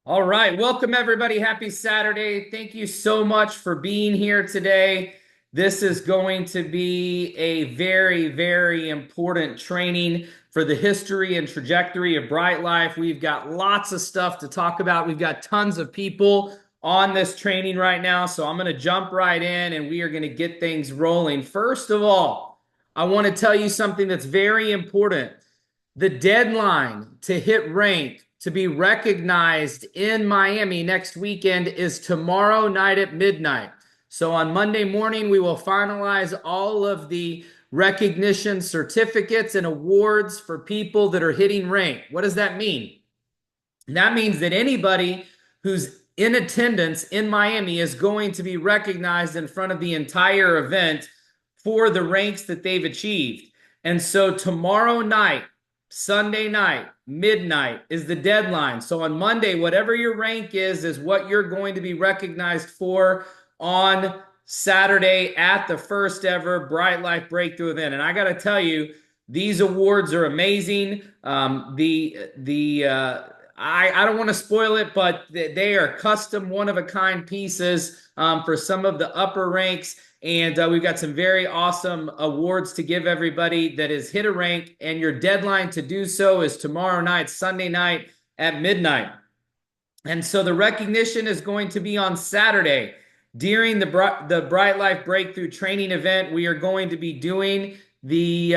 All right, welcome everybody. Happy Saturday. Thank you so much for being here today. This is going to be a very, very important training for the history and trajectory of Bryte Lyfe. We've got lots of stuff to talk about. We've got tons of people on this training right now, so I'm going to jump right in and we are going to get things rolling. First of all, I want to tell you something that's very important. The deadline to hit rank to be recognized in Miami next weekend is tomorrow night at midnight. So on Monday morning, we will finalize all of the recognition certificates and awards for people that are hitting rank. What does that mean? That means that anybody who's in attendance in Miami is going to be recognized in front of the entire event for the ranks that they've achieved. And so tomorrow night, Sunday night, midnight is the deadline. So on Monday, whatever your rank is what you're going to be recognized for on Saturday at the first ever Bryte Lyfe Breakthrough event. And I got to tell you, these awards are amazing. I don't want to spoil it, but they are custom, one-of-a-kind pieces for some of the upper ranks. And we've got some very awesome awards to give everybody that has hit a rank. And your deadline to do so is tomorrow night, Sunday night at midnight. And so the recognition is going to be on Saturday. During the Bryte Lyfe Breakthrough Training event, we are going to be doing the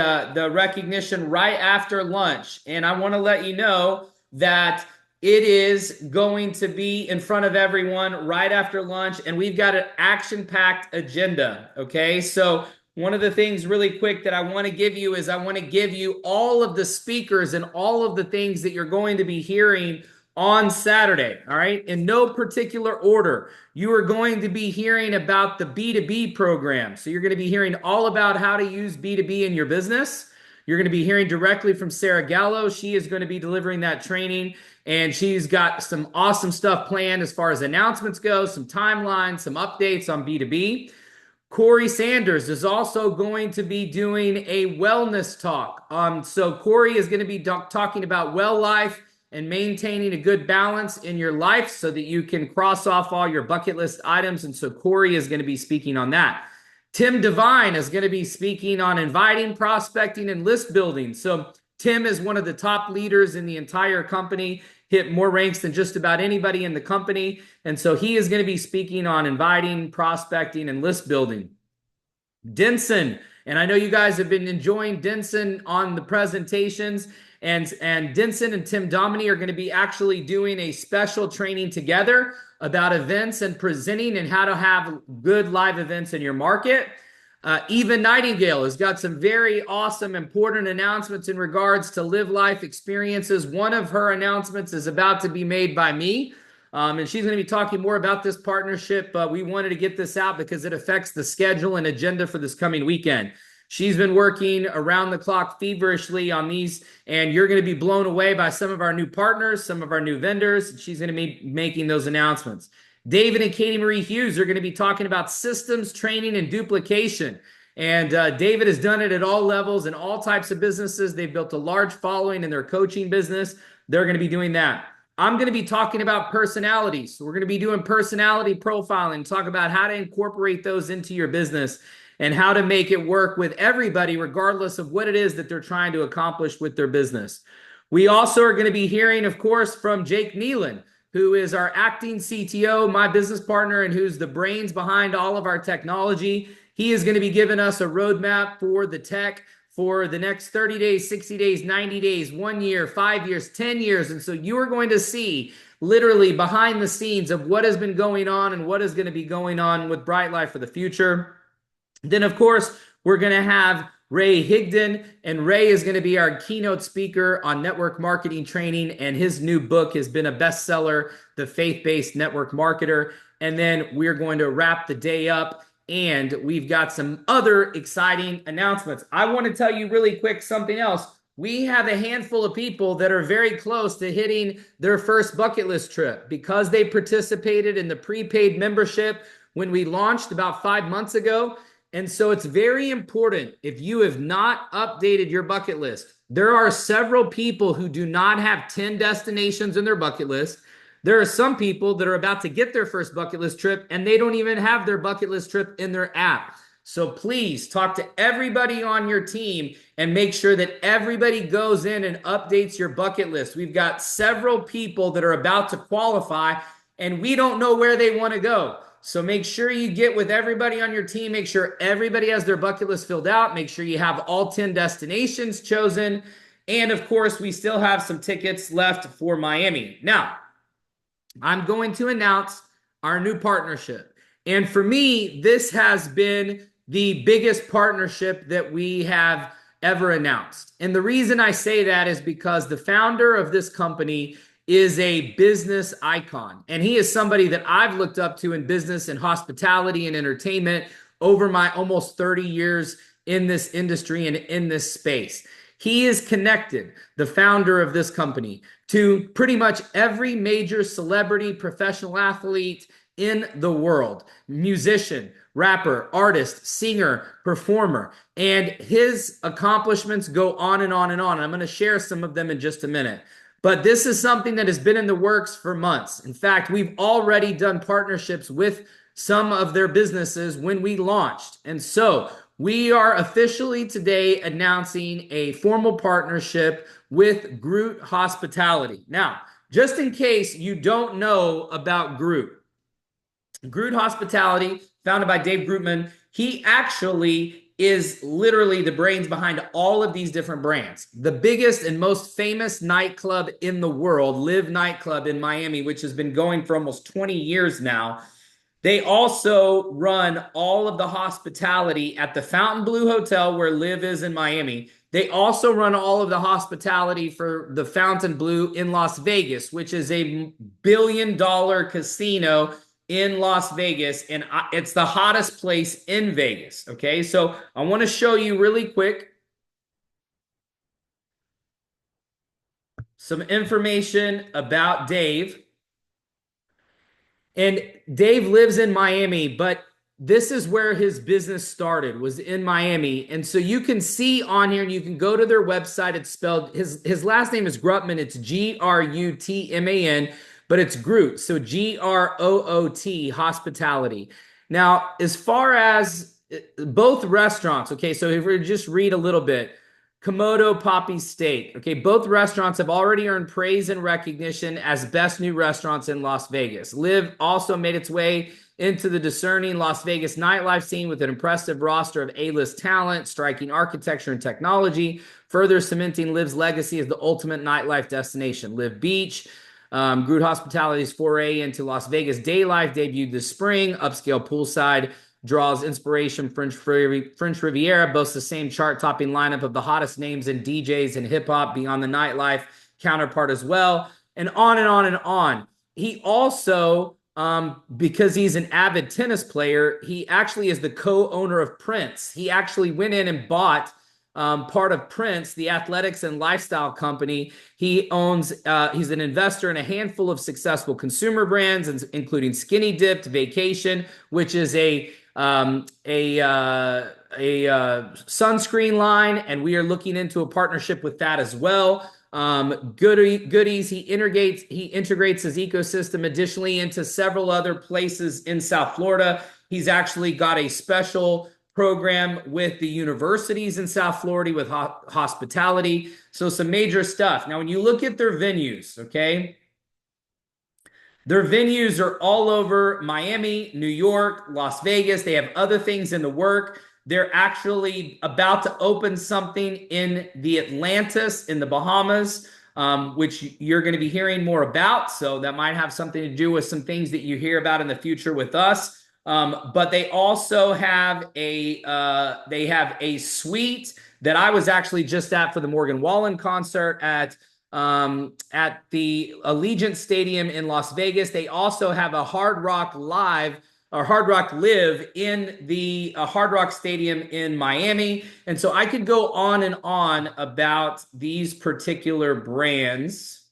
recognition right after lunch. And I want to let you know that it is going to be in front of everyone right after lunch, and we've got an action-packed agenda, okay? So one of the things really quick that I want to give you is I want to give you all of the speakers and all of the things that you're going to be hearing on Saturday, all right? In no particular order. You are going to be hearing about the B2B program. So you're going to be hearing all about how to use B2B in your business. You're going to be hearing directly from Sarah Gallo. She is going to be delivering that training, and she's got some awesome stuff planned as far as announcements go, some timelines, some updates on B2B. Corey Sanders is also going to be doing a wellness talk. So Corey is going to be talking about well life and maintaining a good balance in your life so that you can cross off all your bucket list items. And so Corey is going to be speaking on that. Tim Devine is going to be speaking on inviting, prospecting, and list building. So Tim is one of the top leaders in the entire company, hit more ranks than just about anybody in the company. And so he is going to be speaking on inviting, prospecting, and list building. Denson, and I know you guys have been enjoying Denson on the presentations, and Denson and Tim Dominy are going to be actually doing a special training together about events and presenting and how to have good live events in your market. Eva Nightingale has got some very awesome, important announcements in regards to live life experiences. One of her announcements is about to be made by me, and she's going to be talking more about this partnership. But we wanted to get this out because it affects the schedule and agenda for this coming weekend. She's been working around the clock feverishly on these, and you're going to be blown away by some of our new partners, some of our new vendors. She's going to be making those announcements. David and Katie Marie Hughes are going to be talking about systems, training, and duplication. And David has done it at all levels and all types of businesses. They've built a large following in their coaching business. They're going to be doing that. I'm going to be talking about personalities. So we're going to be doing personality profiling, talk about how to incorporate those into your business and how to make it work with everybody, regardless of what it is that they're trying to accomplish with their business. We also are going to be hearing, of course, from Jake Nealon, who is our acting CTO, my business partner, and who's the brains behind all of our technology. He is going to be giving us a roadmap for the tech for the next 30 days, 60 days, 90 days, 1 year, 5 years, 10 years. And so you are going to see literally behind the scenes of what has been going on and what is going to be going on with Bryte Lyfe for the future. Then, of course, we're going to have Ray Higdon, and Ray is going to be our keynote speaker on network marketing training, and his new book has been a bestseller, The Faith-Based Network Marketer. And then we're going to wrap the day up, and we've got some other exciting announcements. I want to tell you really quick something else. We have a handful of people that are very close to hitting their first bucket list trip because they participated in the prepaid membership when we launched about 5 months ago. And so it's very important, if you have not updated your bucket list, there are several people who do not have 10 destinations in their bucket list. There are some people that are about to get their first bucket list trip and they don't even have their bucket list trip in their app. So please talk to everybody on your team and make sure that everybody goes in and updates your bucket list. We've got several people that are about to qualify and we don't know where they want to go. So make sure you get with everybody on your team. Make sure everybody has their bucket list filled out. Make sure you have all 10 destinations chosen. And of course, we still have some tickets left for Miami. Now, I'm going to announce our new partnership. And for me, this has been the biggest partnership that we have ever announced. And the reason I say that is because the founder of this company is a business icon. And he is somebody that I've looked up to in business and hospitality and entertainment over my almost 30 years in this industry and in this space. He is connected, the founder of this company, to pretty much every major celebrity, professional athlete in the world, musician, rapper, artist, singer, performer, and his accomplishments go on and on and on. I'm going to share some of them in just a minute. But this is something that has been in the works for months. In fact, we've already done partnerships with some of their businesses when we launched. And so we are officially today announcing a formal partnership with GROOT Hospitality. Now, just in case you don't know about GROOT Hospitality, founded by Dave Grootman, he actually is literally the brains behind all of these different brands. The biggest and most famous nightclub in the world, Live Nightclub in Miami, which has been going for almost 20 years now. They also run all of the hospitality at the Fontainebleau Hotel where Live is in Miami. They also run all of the hospitality for the Fontainebleau in Las Vegas, which is a billion-dollar casino in Las Vegas, and it's the hottest place in Vegas, okay? So I want to show you really quick some information about Dave. And Dave lives in Miami, but this is where his business started, was in Miami. And so you can see on here, and you can go to their website. It's spelled, his last name is Grutman. It's Grutman, but it's GROOT. So GROOT Hospitality. Now, as far as both restaurants, okay, so if we just read a little bit, Komodo Poppy Steak. Okay, both restaurants have already earned praise and recognition as best new restaurants in Las Vegas. Live also made its way into the discerning Las Vegas nightlife scene with an impressive roster of A-list talent, striking architecture and technology, further cementing Live's legacy as the ultimate nightlife destination. Live Beach, GROOT Hospitality's foray into Las Vegas day life debuted this spring. Upscale poolside draws inspiration French Riviera, boasts the same chart-topping lineup of the hottest names in DJs and hip-hop beyond the nightlife counterpart as well, and on and on and on. He also, because he's an avid tennis player, he actually is the co-owner of Prince. He actually went in and bought part of Prince, the athletics and lifestyle company. He owns, he's an investor in a handful of successful consumer brands, including Skinny Dipped, Vacation, which is a sunscreen line, and we are looking into a partnership with that as well. Goodies, he integrates his ecosystem additionally into several other places in South Florida. He's actually got a special program with the universities in South Florida with hospitality. So some major stuff. Now, when you look at their venues, okay, their venues are all over Miami, New York, Las Vegas. They have other things in the work. They're actually about to open something in the Atlantis in the Bahamas, which you're going to be hearing more about. So that might have something to do with some things that you hear about in the future with us. But they also have a suite that I was actually just at for the Morgan Wallen concert at the Allegiant Stadium in Las Vegas. They also have a Hard Rock Live or Hard Rock Live in the Hard Rock Stadium in Miami. And so I could go on and on about these particular brands.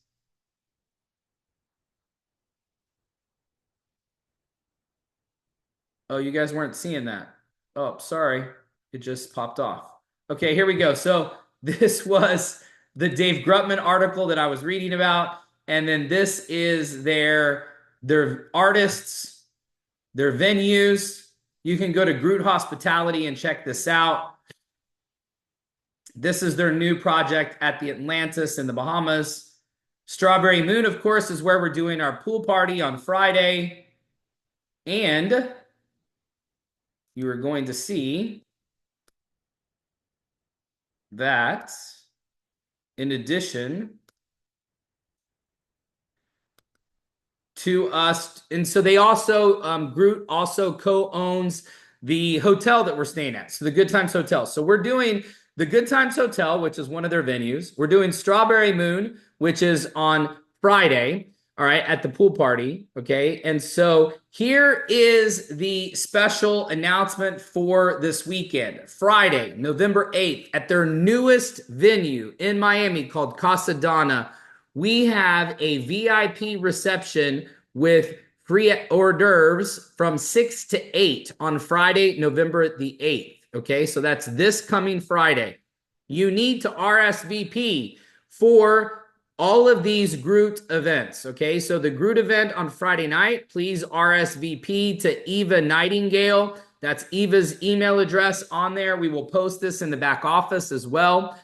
Oh, you guys weren't seeing that. Oh, sorry. It just popped off. Okay, here we go. So this was the Dave Grutman article that I was reading about. And then this is their artists, their venues. You can go to GROOT Hospitality and check this out. This is their new project at the Atlantis in the Bahamas. Strawberry Moon, of course, is where we're doing our pool party on Friday. And you are going to see that in addition to us, and so they also, GROOT also co-owns the hotel that we're staying at, so the Good Times Hotel. So we're doing the Good Times Hotel, which is one of their venues. We're doing Strawberry Moon, which is on Friday, all right, at the pool party, okay? And so here is the special announcement for this weekend. Friday, November 8th, at their newest venue in Miami called Casa Donna, we have a VIP reception with free hors d'oeuvres from 6 to 8 on Friday, November the 8th. Okay, so that's this coming Friday. You need to RSVP for all of these GROOT events. Okay, so the GROOT event on Friday night, please RSVP to Eva Nightingale. That's Eva's email address on there. We will post this in the back office as well.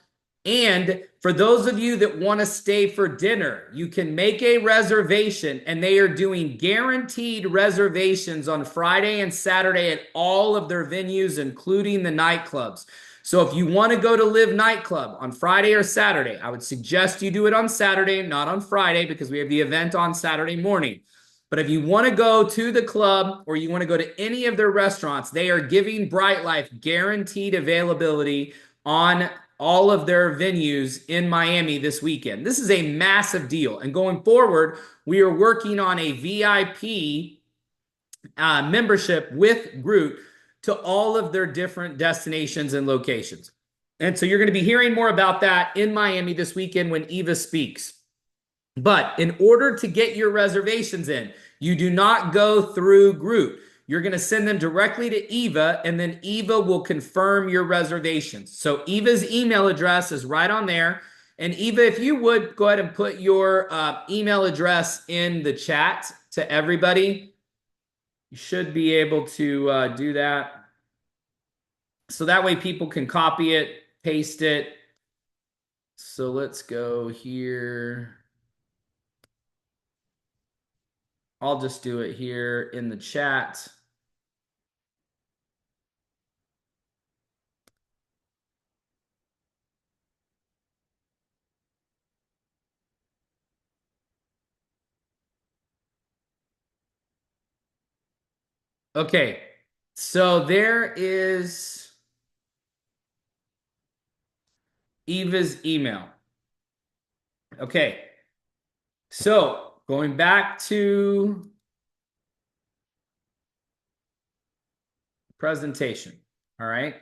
And for those of you that want to stay for dinner, you can make a reservation, and they are doing guaranteed reservations on Friday and Saturday at all of their venues, including the nightclubs. So if you want to go to Live Nightclub on Friday or Saturday, I would suggest you do it on Saturday, not on Friday, because we have the event on Saturday morning. But if you want to go to the club or you want to go to any of their restaurants, they are giving Bryte Lyfe guaranteed availability on all of their venues in Miami this weekend. This is a massive deal. And going forward, we are working on a VIP membership with GROOT to all of their different destinations and locations. And so you're going to be hearing more about that in Miami this weekend when Eva speaks. But in order to get your reservations in, you do not go through GROOT. You're going to send them directly to Eva, and then Eva will confirm your reservations. So Eva's email address is right on there. And Eva, if you would go ahead and put your email address in the chat to everybody, you should be able to do that. So that way people can copy it, paste it. So let's go here. I'll just do it here in the chat. Okay, so there is Eva's email. Okay, so going back to presentation, all right?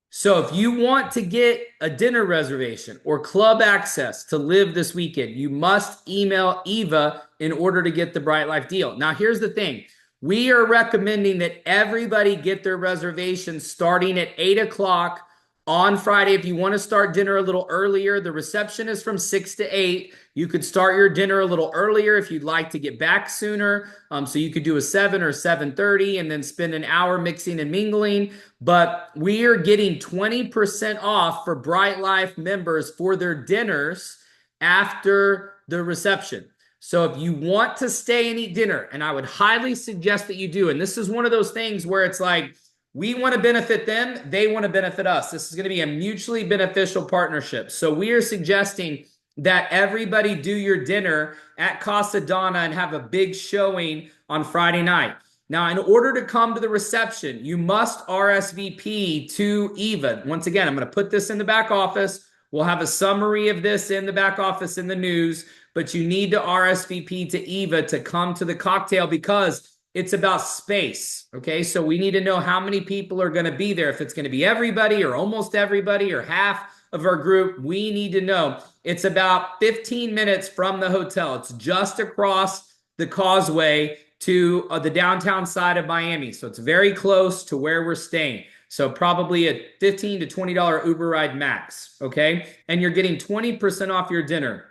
So if you want to get a dinner reservation or club access to Live this weekend, you must email Eva in order to get the Bryte Lyfe deal. Now, here's the thing. We are recommending that everybody get their reservations starting at 8 o'clock on Friday. If you want to start dinner a little earlier, the reception is from 6 to 8. You could start your dinner a little earlier if you'd like to get back sooner. So you could do a 7 or 7:30 and then spend an hour mixing and mingling. But we are getting 20% off for Bryte Lyfe members for their dinners after the reception. So if you want to stay and eat dinner, and I would highly suggest that you do, and this is one of those things where it's like, we want to benefit them, they want to benefit us. This is going to be a mutually beneficial partnership. So we are suggesting that everybody do your dinner at Casa Donna and have a big showing on Friday night. Now, in order to come to the reception, you must RSVP to Eva. Once again, I'm going to put this in the back office. We'll have a summary of this in the back office in the news, but you need to RSVP to Eva to come to the cocktail because it's about space, okay? So we need to know how many people are going to be there. If it's going to be everybody or almost everybody or half of our group, we need to know. It's about 15 minutes from the hotel. It's just across the causeway to the downtown side of Miami. So it's very close to where we're staying. So probably a $15 to $20 Uber ride max, okay? And you're getting 20% off your dinner.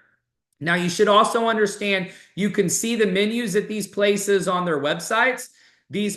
Now, you should also understand you can see the menus at these places on their websites. These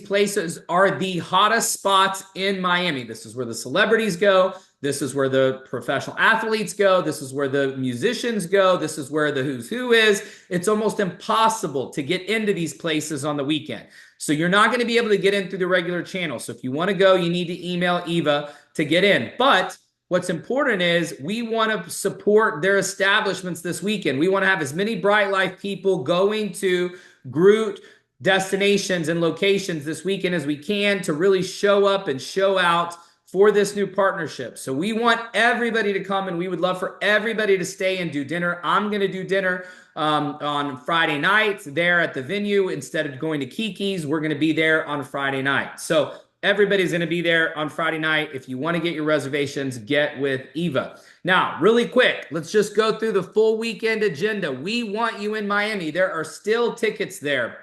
places are the hottest spots in Miami. This is where the celebrities go. This is where the professional athletes go. This is where the musicians go. This is where the who's who is. It's almost impossible to get into these places on the weekend. So you're not going to be able to get in through the regular channel. So if you want to go, you need to email Eva to get in. But what's important is we want to support their establishments this weekend. We want to have as many Bryte Lyfe people going to GROOT destinations and locations this weekend as we can to really show up and show out for this new partnership. So we want everybody to come, and we would love for everybody to stay and do dinner. I'm going to do dinner on Friday night there at the venue. Instead of going to Kiki's, we're going to be there on Friday night. So everybody's going to be there on Friday night. If you want to get your reservations, get with Eva. Now, really quick, let's just go through the full weekend agenda. We want you in Miami. There are still tickets there.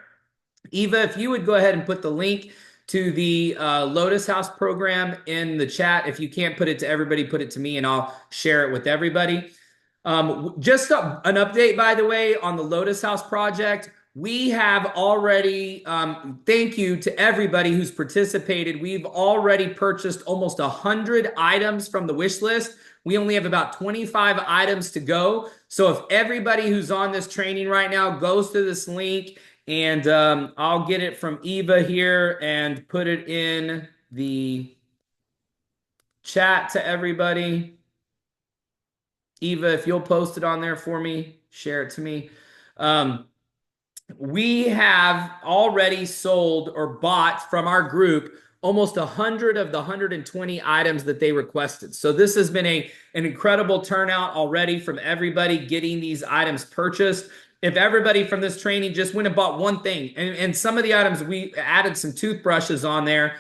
Eva, if you would go ahead and put the link to the Lotus House program in the chat. If you can't put it to everybody, put it to me and I'll share it with everybody. Just an update, by the way, on the Lotus House project. We have already, thank you to everybody who's participated. We've already purchased almost 100 items from the wish list. We only have about 25 items to go. So if everybody who's on this training right now goes to this link, and I'll get it from Eva here and put it in the chat to everybody. Eva, if you'll post it on there for me, share it to me. We have already sold or bought from our group almost 100 of the 120 items that they requested. So this has been an incredible turnout already from everybody getting these items purchased. If everybody from this training just went and bought one thing, and some of the items, we added some toothbrushes on there,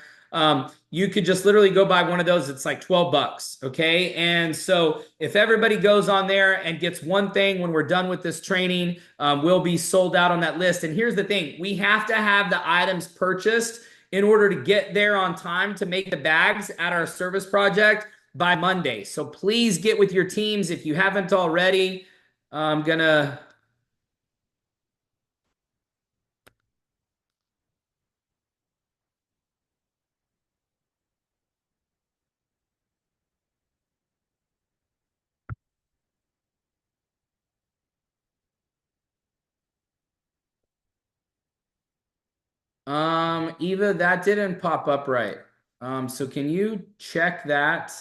you could just literally go buy one of those. It's like 12 bucks, okay? And so if everybody goes on there and gets one thing when we're done with this training, we'll be sold out on that list. And here's the thing. We have to have the items purchased in order to get there on time to make the bags at our service project by Monday. So please get with your teams if you haven't already. I'm going to... Eva, that didn't pop up right. So can you check that?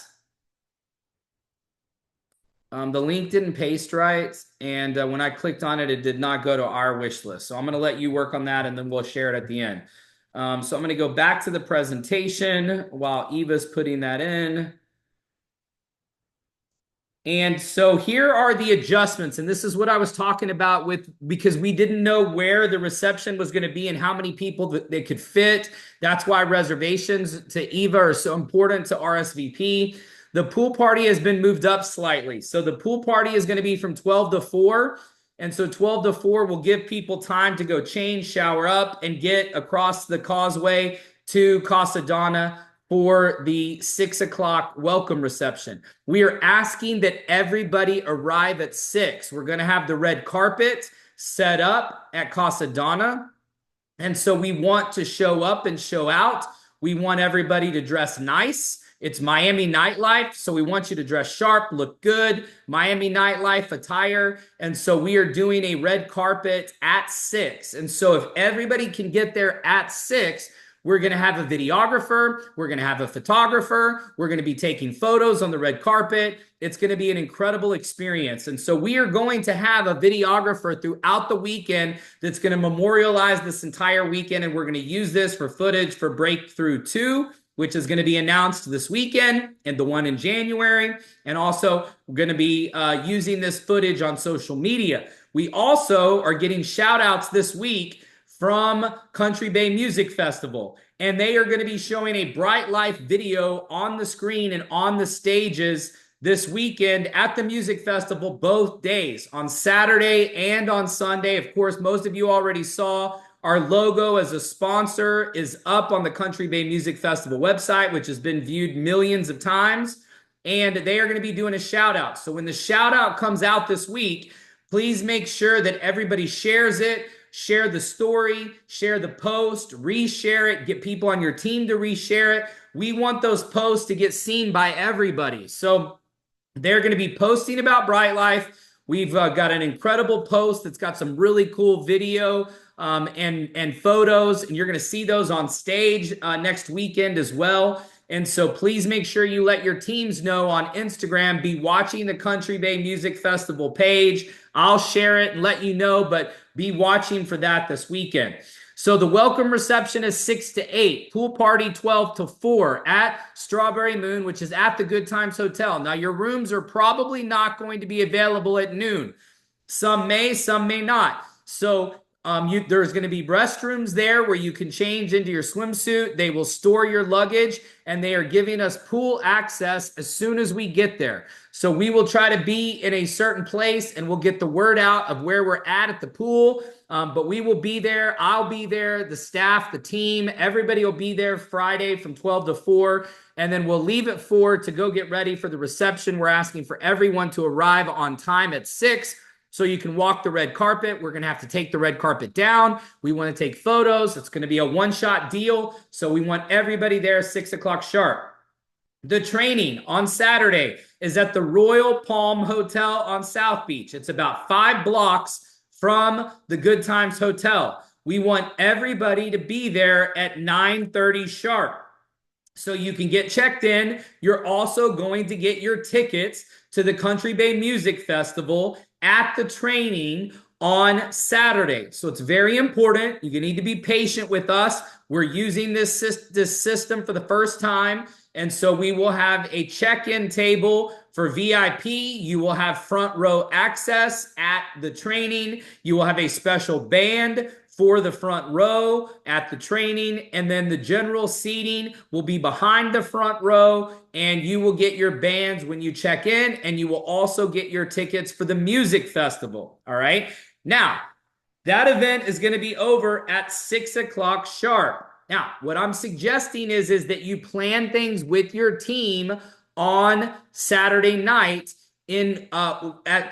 The link didn't paste right, and when I clicked on it, it did not go to our wish list. So I'm going to let you work on that, and then we'll share it at the end. So I'm going to go back to the presentation while Eva's putting that in. And so here are the adjustments, and this is what I was talking about because we didn't know where the reception was going to be and how many people that they could fit. That's why reservations to Eva are so important to RSVP. The pool party has been moved up slightly. So the pool party is going to be from 12 to 4. And so 12 to 4 will give people time to go change, shower up, and get across the causeway to Casa Donna for the 6 o'clock welcome reception. We are asking that everybody arrive at 6. We're going to have the red carpet set up at Casa Donna. And so we want to show up and show out. We want everybody to dress nice. It's Miami nightlife, so we want you to dress sharp, look good, Miami nightlife attire. And so we are doing a red carpet at 6. And so if everybody can get there at 6, we're going to have a videographer. We're going to have a photographer. We're going to be taking photos on the red carpet. It's going to be an incredible experience. And so we are going to have a videographer throughout the weekend that's going to memorialize this entire weekend. And we're going to use this for footage for Breakthrough 2, which is going to be announced this weekend, and the one in January. And also, we're going to be using this footage on social media. We also are getting shout outs this week from Country Bay Music Festival. And they are going to be showing a Bryte Lyfe video on the screen and on the stages this weekend at the music festival, both days, on Saturday and on Sunday. Of course, most of you already saw our logo as a sponsor is up on the Country Bay Music Festival website, which has been viewed millions of times. And they are going to be doing a shout out. So when the shout out comes out this week, Please make sure that everybody shares it, share the story, share the post, reshare it, get people on your team to reshare it. We want those posts to get seen by everybody. So they're going to be posting about Bryte Lyfe. We've got an incredible post that's got some really cool video and photos, and you're going to see those on stage next weekend as well. And so please make sure you let your teams know on Instagram. Be watching the Country Bay Music Festival page. I'll share it and let you know, but be watching for that this weekend. So the welcome reception is 6 to 8, pool party 12 to 4 at Strawberry Moon, which is at the Good Times Hotel. Now, your rooms are probably not going to be available at noon. Some may not. So there's going to be restrooms there where you can change into your swimsuit. They will store your luggage, and they are giving us pool access as soon as we get there. So we will try to be in a certain place, and we'll get the word out of where we're at the pool. But we will be there. I'll be there. The staff, the team, everybody will be there Friday from 12 to 4. And then we'll leave at 4 to go get ready for the reception. We're asking for everyone to arrive on time at 6. So you can walk the red carpet. We're going to have to take the red carpet down. We want to take photos. It's going to be a one-shot deal. So we want everybody there 6 o'clock sharp. The training on Saturday is at the Royal Palm Hotel on South Beach. It's about 5 blocks from the Good Times Hotel. We want everybody to be there at 9:30 sharp. So you can get checked in. You're also going to get your tickets to the Country Bay Music Festival at the training on Saturday. So it's very important. You need to be patient with us. We're using this system for the first time. And so we will have a check-in table for VIP. You will have front row access at the training. You will have a special band for the front row at the training, and then the general seating will be behind the front row, and you will get your bands when you check in, and you will also get your tickets for the music festival. All right. Now, that event is going to be over at 6 o'clock sharp. Now, what I'm suggesting is that you plan things with your team on Saturday night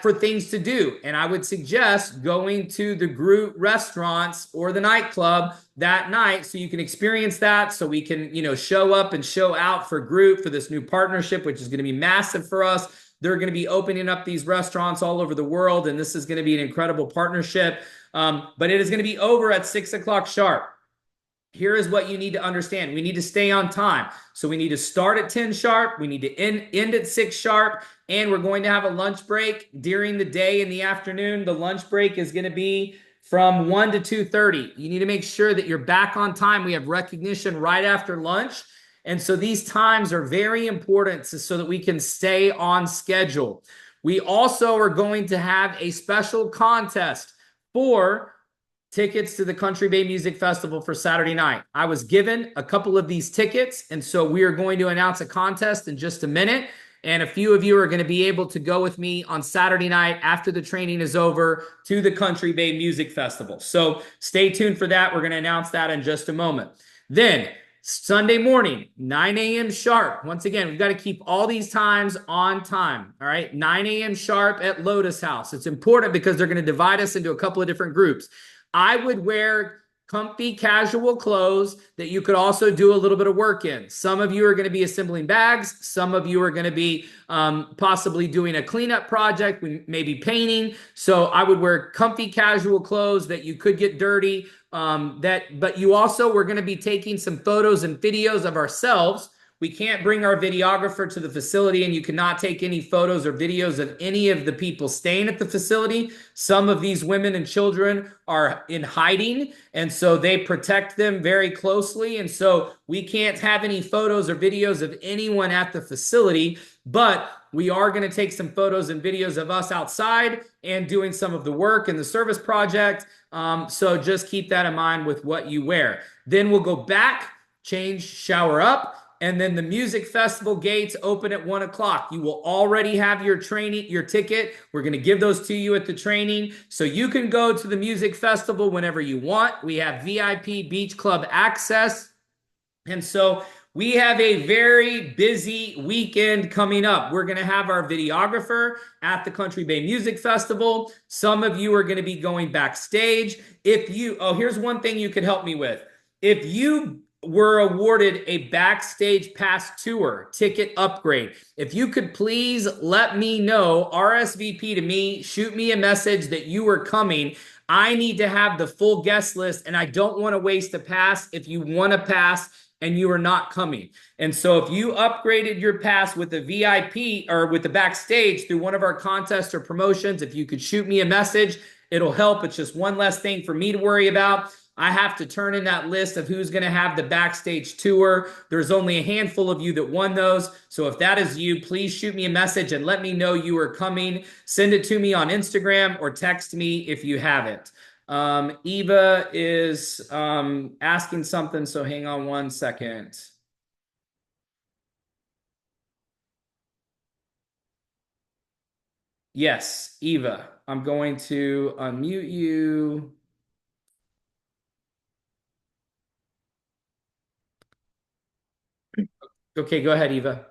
for things to do. And I would suggest going to the GROOT restaurants or the nightclub that night so you can experience that, so we can, show up and show out for GROOT for this new partnership, which is going to be massive for us. They're going to be opening up these restaurants all over the world, and this is going to be an incredible partnership. But it is going to be over at 6 o'clock sharp. Here is what you need to understand. We need to stay on time. So we need to start at 10 sharp. We need to end at 6 sharp. And we're going to have a lunch break during the day in the afternoon. The lunch break is going to be from 1 to 2:30. You need to make sure that you're back on time. We have recognition right after lunch. And so these times are very important so that we can stay on schedule. We also are going to have a special contest for tickets to the Country Bay Music Festival for Saturday night. I was given a couple of these tickets, and so we are going to announce a contest in just a minute. And a few of you are going to be able to go with me on Saturday night after the training is over to the Country Bay Music Festival. So stay tuned for that. We're going to announce that in just a moment. Then Sunday morning, 9 a.m. sharp. Once again, we've got to keep all these times on time. All right, 9 a.m. sharp at Lotus House. It's important because they're going to divide us into a couple of different groups. I would wear comfy casual clothes that you could also do a little bit of work in. Some of you are going to be assembling bags. Some of you are going to be possibly doing a cleanup project, maybe painting. So I would wear comfy casual clothes that you could get dirty. But you also, we're going to be taking some photos and videos of ourselves. We can't bring our videographer to the facility, and you cannot take any photos or videos of any of the people staying at the facility. Some of these women and children are in hiding, and so they protect them very closely. And so we can't have any photos or videos of anyone at the facility, but we are going to take some photos and videos of us outside and doing some of the work in the service project. So just keep that in mind with what you wear. Then we'll go back, change, shower up. And then the music festival gates open at 1 o'clock. You will already have your ticket. We're going to give those to you at the training. So you can go to the music festival whenever you want. We have VIP beach club access. And so we have a very busy weekend coming up. We're going to have our videographer at the Country Bay Music Festival. Some of you are going to be going backstage. Here's one thing you could help me with. If you were awarded a backstage pass tour ticket upgrade, if you could please let me know, RSVP to me, shoot me a message that you are coming. I need to have the full guest list, and I don't want to waste a pass if you want a pass and you are not coming. And so if you upgraded your pass with a VIP or with the backstage through one of our contests or promotions, if you could shoot me a message, it'll help. It's just one less thing for me to worry about. I have to turn in that list of who's going to have the backstage tour. There's only a handful of you that won those. So if that is you, please shoot me a message and let me know you are coming. Send it to me on Instagram or text me if you have it. Eva is asking something, so hang on one second. Yes, Eva, I'm going to unmute you. Okay, go ahead, Eva.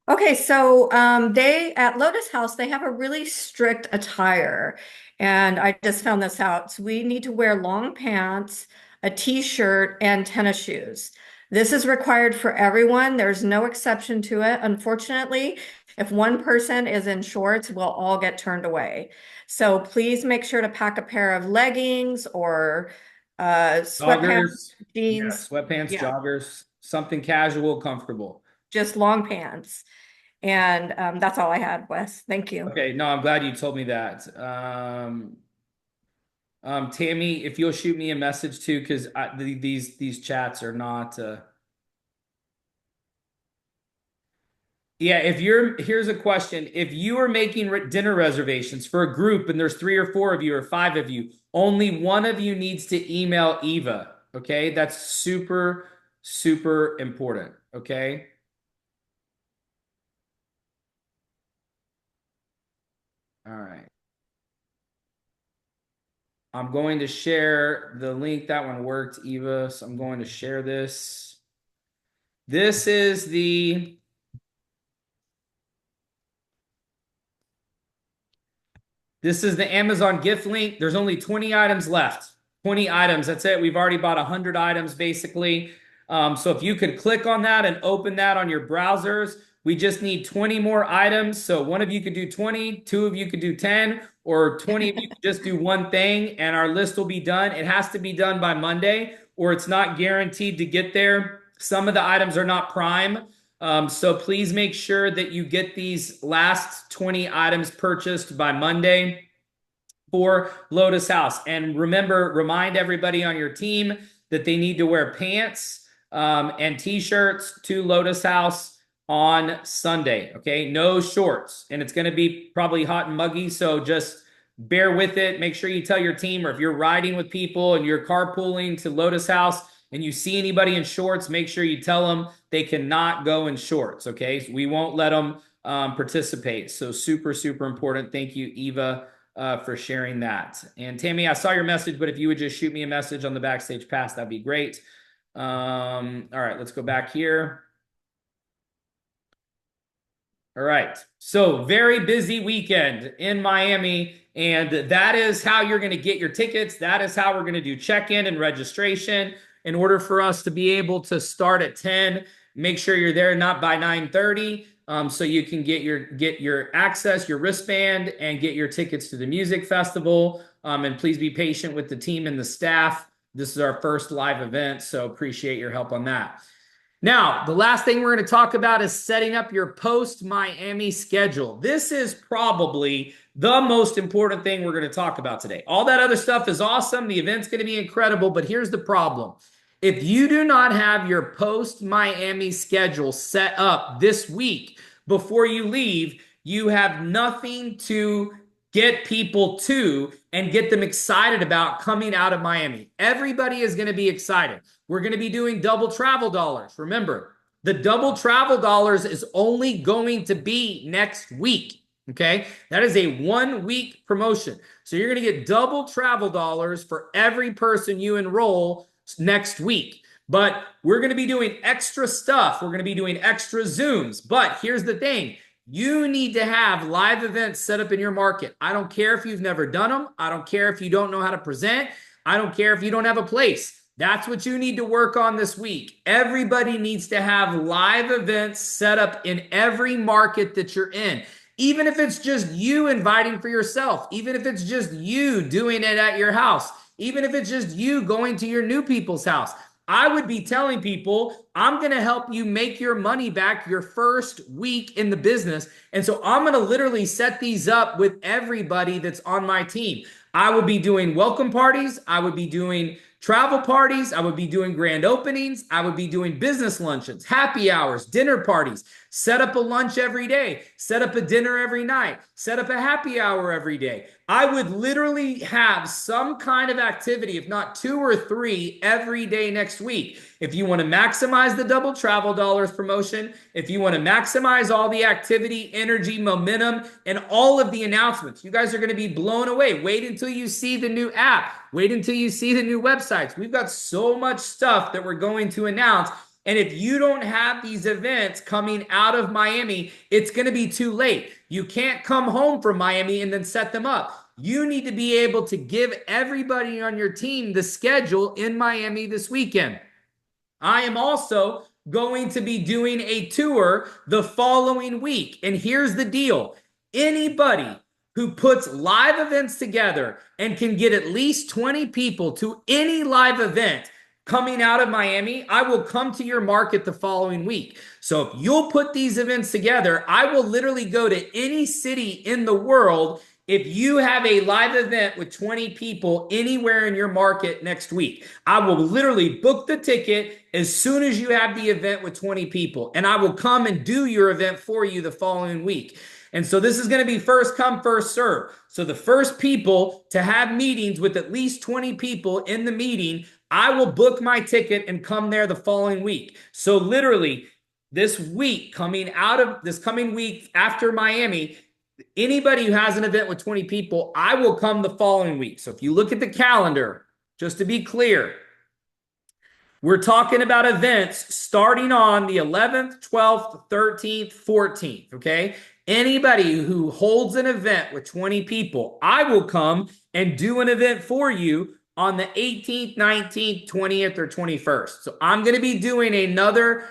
Okay, so they at Lotus House, they have a really strict attire. And I just found this out. So we need to wear long pants, a t-shirt, and tennis shoes. This is required for everyone. There's no exception to it. Unfortunately, if one person is in shorts, we'll all get turned away. So please make sure to pack a pair of leggings or sweatpants, Joggers, yeah, jeans. sweatpants, Yeah, joggers, something casual, comfortable. just long pants. And that's all I had, Wes. Thank you. Okay, no, I'm glad you told me that. Tammy, if you'll shoot me a message too, because these chats are not. Yeah, here's a question. If you are making dinner reservations for a group and there's 3 or 4 of you or 5 of you, only one of you needs to email Eva. Okay, that's super, super important. Okay. All right. I'm going to share the link. That one worked, Eva. So I'm going to share this. This is the Amazon gift link. There's only 20 items left. 20 items. That's it. We've already bought 100 items basically. So if you could click on that and open that on your browsers, we just need 20 more items. So one of you could do 20, 2 of you could do 10, or 20 of you could just do one thing and our list will be done. It has to be done by Monday or it's not guaranteed to get there. Some of the items are not prime. So please make sure that you get these last 20 items purchased by Monday for Lotus House. And remember, remind everybody on your team that they need to wear pants and t-shirts to Lotus House on Sunday. Okay, no shorts. And it's going to be probably hot and muggy, so just bear with it. Make sure you tell your team, or if you're riding with people and you're carpooling to Lotus House and you see anybody in shorts, make sure you tell them they cannot go in shorts. Okay, so we won't let them participate. So super, super important. Thank you, Eva, for sharing that. And Tammy, I saw your message, but if you would just shoot me a message on the backstage pass, that'd be great. All right, let's go back here. All right, so very busy weekend in Miami, and that is how you're going to get your tickets. That is how we're going to do check-in and registration. In order for us to be able to start at 10, make sure you're there not by 9:30, so you can get your access, your wristband, and get your tickets to the music festival. And please be patient with the team and the staff. This is our first live event, so appreciate your help on that. Now, the last thing we're going to talk about is setting up your post-Miami schedule. This is probably the most important thing we're going to talk about today. All that other stuff is awesome. The event's going to be incredible, but here's the problem. If you do not have your post-Miami schedule set up this week before you leave, you have nothing to get people to and get them excited about coming out of Miami. Everybody is going to be excited. We're going to be doing double travel dollars. Remember, the double travel dollars is only going to be next week. Okay, that is a 1-week promotion. So you're going to get double travel dollars for every person you enroll next week. But we're going to be doing extra stuff. We're going to be doing extra Zooms. But here's the thing. You need to have live events set up in your market. I don't care if you've never done them. I don't care if you don't know how to present. I don't care if you don't have a place. That's what you need to work on this week. Everybody needs to have live events set up in every market that you're in. Even if it's just you inviting for yourself, even if it's just you doing it at your house, even if it's just you going to your new people's house. I would be telling people, I'm going to help you make your money back your first week in the business. And so I'm going to literally set these up with everybody that's on my team. I would be doing welcome parties. I would be doing travel parties. I would be doing grand openings. I would be doing business luncheons, happy hours, dinner parties. Set up a lunch every day. Set up a dinner every night. Set up a happy hour every day. I would literally have some kind of activity, if not 2 or 3, every day next week. If you want to maximize the double travel dollars promotion, if you want to maximize all the activity, energy, momentum, and all of the announcements, you guys are going to be blown away. Wait until you see the new app. Wait until you see the new websites. We've got so much stuff that we're going to announce. And if you don't have these events coming out of Miami, it's going to be too late. You can't come home from Miami and then set them up. You need to be able to give everybody on your team the schedule in Miami this weekend. I am also going to be doing a tour the following week. And here's the deal. Anybody who puts live events together and can get at least 20 people to any live event coming out of Miami, I will come to your market the following week. So if you'll put these events together, I will literally go to any city in the world if you have a live event with 20 people anywhere in your market next week. I will literally book the ticket as soon as you have the event with 20 people, and I will come and do your event for you the following week. And so this is going to be first come, first serve. So the first people to have meetings with at least 20 people in the meeting, I will book my ticket and come there the following week. So literally this week, coming week after Miami, anybody who has an event with 20 people, I will come the following week. So if you look at the calendar, just to be clear, we're talking about events starting on the 11th, 12th, 13th, 14th, okay? Anybody who holds an event with 20 people, I will come and do an event for you on the 18th, 19th, 20th, or 21st. So I'm going to be doing another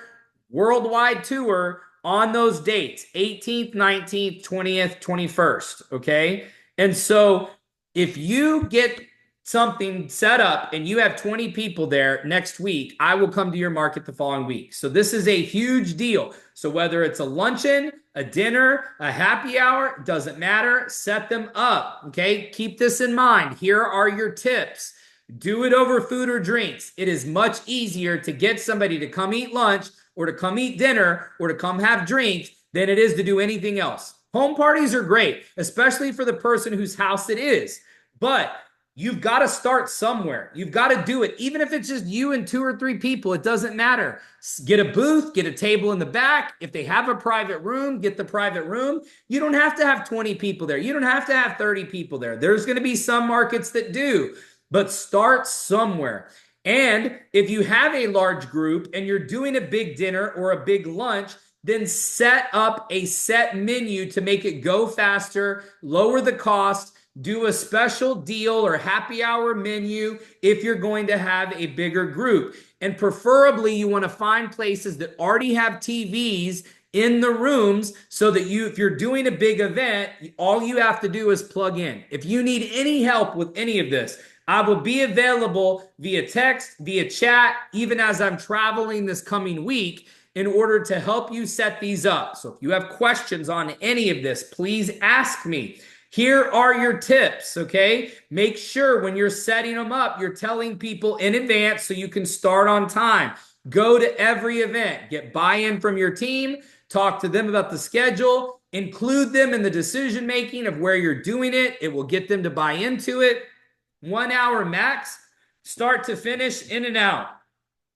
worldwide tour on those dates, 18th, 19th, 20th, 21st, okay? And so if you get something set up and you have 20 people there next week, I will come to your market the following week. So this is a huge deal. So whether it's a luncheon, a dinner, a happy hour, doesn't matter, set them up, okay? Keep this in mind. Here are your tips. Do it over food or drinks. It is much easier to get somebody to come eat lunch or to come eat dinner or to come have drinks than it is to do anything else. Home parties are great, especially for the person whose house it is. But you've got to start somewhere. You've got to do it. Even if it's just you and 2 or 3 people, it doesn't matter. Get a booth, get a table in the back. If they have a private room, get the private room. You don't have to have 20 people there. You don't have to have 30 people there. There's going to be some markets that do, but start somewhere. And if you have a large group and you're doing a big dinner or a big lunch, then set up a set menu to make it go faster, lower the cost, do a special deal or happy hour menu if you're going to have a bigger group. And preferably you want to find places that already have TVs in the rooms so that if you're doing a big event, all you have to do is plug in. If you need any help with any of this, I will be available via text, via chat, even as I'm traveling this coming week in order to help you set these up. So if you have questions on any of this, please ask me. Here are your tips, okay? Make sure when you're setting them up, you're telling people in advance so you can start on time. Go to every event, get buy-in from your team, talk to them about the schedule, include them in the decision-making of where you're doing it. It will get them to buy into it. 1 hour max, start to finish, in and out.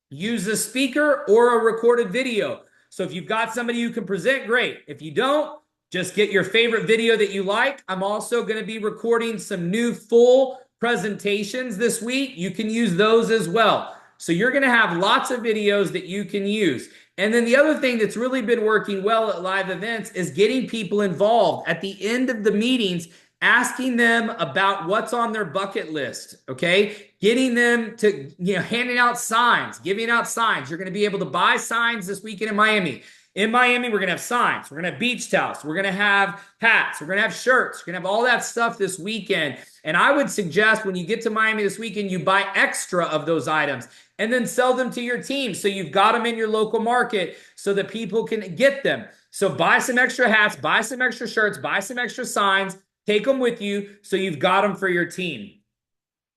Use a speaker or a recorded video. So if you've got somebody you can present, great. If you don't, just get your favorite video that you like. I'm also going to be recording some new full presentations this week. You can use those as well. So you're going to have lots of videos that you can use. And then the other thing that's really been working well at live events is getting people involved at the end of the meetings, asking them about what's on their bucket list, okay? Getting them to, handing out signs, giving out signs. You're going to be able to buy signs this weekend in Miami. In Miami, we're going to have signs. We're going to have beach towels. We're going to have hats. We're going to have shirts. We're going to have all that stuff this weekend. And I would suggest when you get to Miami this weekend, you buy extra of those items and then sell them to your team. So you've got them in your local market so that people can get them. So buy some extra hats, buy some extra shirts, buy some extra signs, take them with you so you've got them for your team.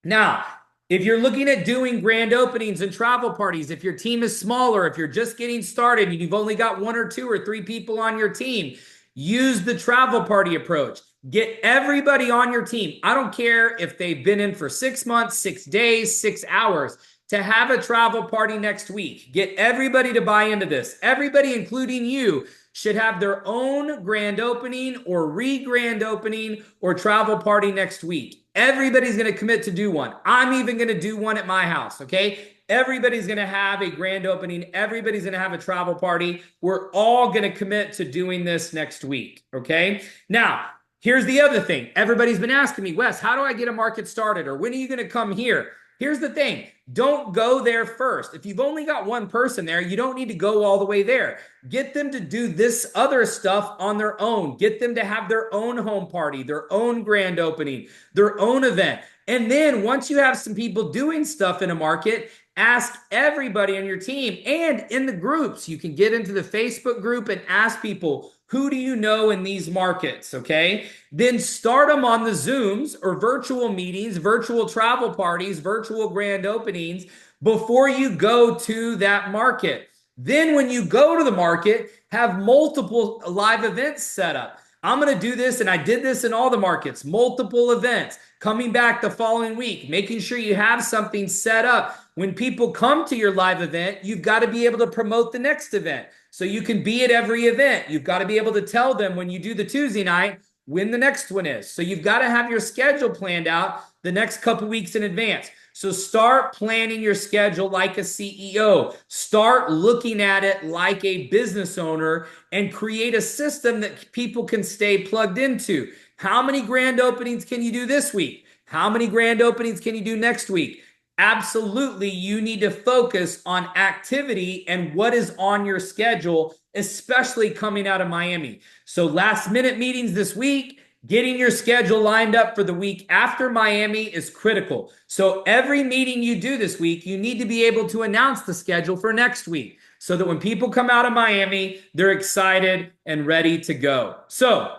Now, if you're looking at doing grand openings and travel parties, if your team is smaller, if you're just getting started and you've only got 1 or 2 or 3 people on your team, use the travel party approach. Get everybody on your team. I don't care if they've been in for 6 months, 6 days, 6 hours, to have a travel party next week. Get everybody to buy into this. Everybody, including you, should have their own grand opening or re-grand opening or travel party next week. Everybody's going to commit to do one. I'm even going to do one at my house, okay? Everybody's going to have a grand opening. Everybody's going to have a travel party. We're all going to commit to doing this next week, okay? Now, here's the other thing. Everybody's been asking me, Wes, how do I get a market started? Or when are you going to come here? Here's the thing. Don't go there first. If you've only got one person there, you don't need to go all the way there. Get them to do this other stuff on their own. Get them to have their own home party, their own grand opening, their own event. And then once you have some people doing stuff in a market, ask everybody on your team and in the groups. You can get into the Facebook group and ask people, who do you know in these markets, okay? Then start them on the Zooms or virtual meetings, virtual travel parties, virtual grand openings before you go to that market. Then when you go to the market, have multiple live events set up. I'm going to do this, and I did this in all the markets, multiple events, coming back the following week, making sure you have something set up. When people come to your live event, you've got to be able to promote the next event. So you can be at every event. You've got to be able to tell them when you do the Tuesday night when the next one is. So you've got to have your schedule planned out the next couple weeks in advance. So start planning your schedule like a CEO. Start looking at it like a business owner and create a system that people can stay plugged into. How many grand openings can you do this week? How many grand openings can you do next week? Absolutely, you need to focus on activity and what is on your schedule, especially coming out of Miami. So last minute meetings this week, getting your schedule lined up for the week after Miami is critical. So every meeting you do this week, you need to be able to announce the schedule for next week so that when people come out of Miami, they're excited and ready to go. So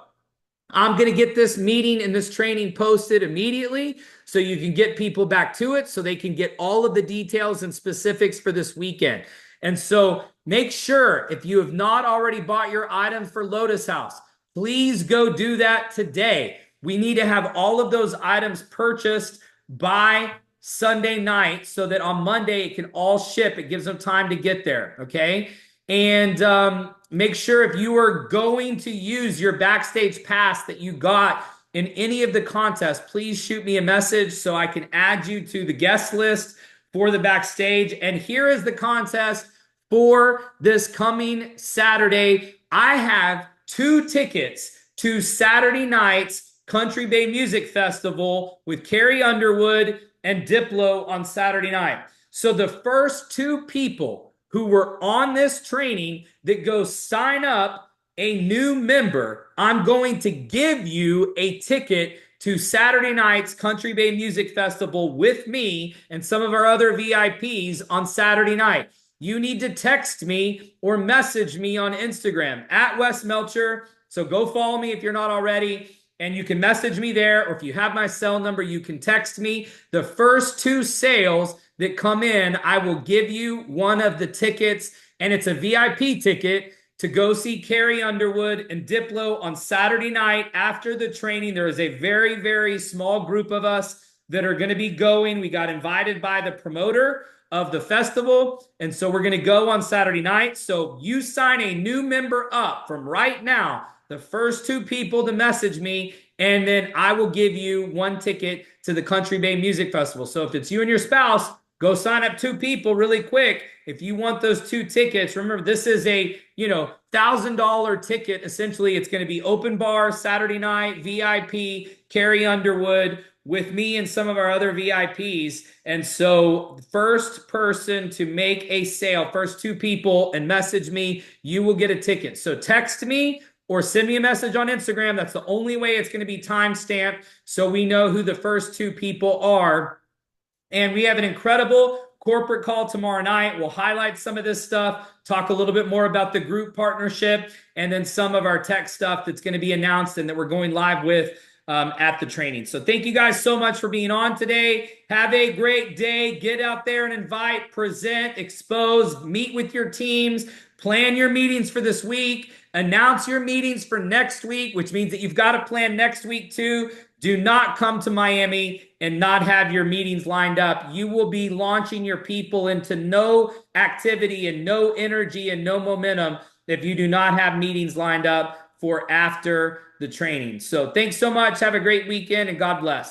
I'm going to get this meeting and this training posted immediately so you can get people back to it so they can get all of the details and specifics for this weekend. And so make sure if you have not already bought your items for Lotus House, please go do that today. We need to have all of those items purchased by Sunday night so that on Monday it can all ship. It gives them time to get there, okay? And make sure if you are going to use your backstage pass that you got in any of the contests, please shoot me a message so I can add you to the guest list for the backstage. And here is the contest for this coming Saturday. I have 2 tickets to Saturday night's Country Bay Music Festival with Carrie Underwood and Diplo on Saturday night. So the first 2 people who were on this training that go sign up a new member, I'm going to give you a ticket to Saturday night's Country Bay Music Festival with me and some of our other VIPs on Saturday night. You need to text me or message me on Instagram at Wes Melcher. So go follow me if you're not already, and you can message me there, or if you have my cell number, you can text me. The first 2 sales that come in, I will give you one of the tickets, and it's a VIP ticket to go see Carrie Underwood and Diplo on Saturday night after the training. There is a very, very small group of us that are going to be going. We got invited by the promoter of the festival, and so we're going to go on Saturday night. So you sign a new member up from right now, the first 2 people to message me, and then I will give you 1 ticket to the Country Bay Music Festival. So if it's you and your spouse, go sign up 2 people really quick. If you want those 2 tickets, remember this is a, $1,000 ticket. Essentially, it's going to be open bar Saturday night, VIP, Carrie Underwood with me and some of our other VIPs. And so first person to make a sale, first 2 people and message me, you will get a ticket. So text me or send me a message on Instagram. That's the only way it's going to be time stamped, so we know who the first 2 people are. And we have an incredible corporate call tomorrow night. We'll highlight some of this stuff, talk a little bit more about the group partnership, and then some of our tech stuff that's going to be announced and that we're going live with at the training. So thank you guys so much for being on today. Have a great day. Get out there and invite, present, expose, meet with your teams, plan your meetings for this week, announce your meetings for next week, which means that you've got to plan next week too. Do not come to Miami and not have your meetings lined up. You will be launching your people into no activity and no energy and no momentum if you do not have meetings lined up for after the training. So thanks so much. Have a great weekend and God bless.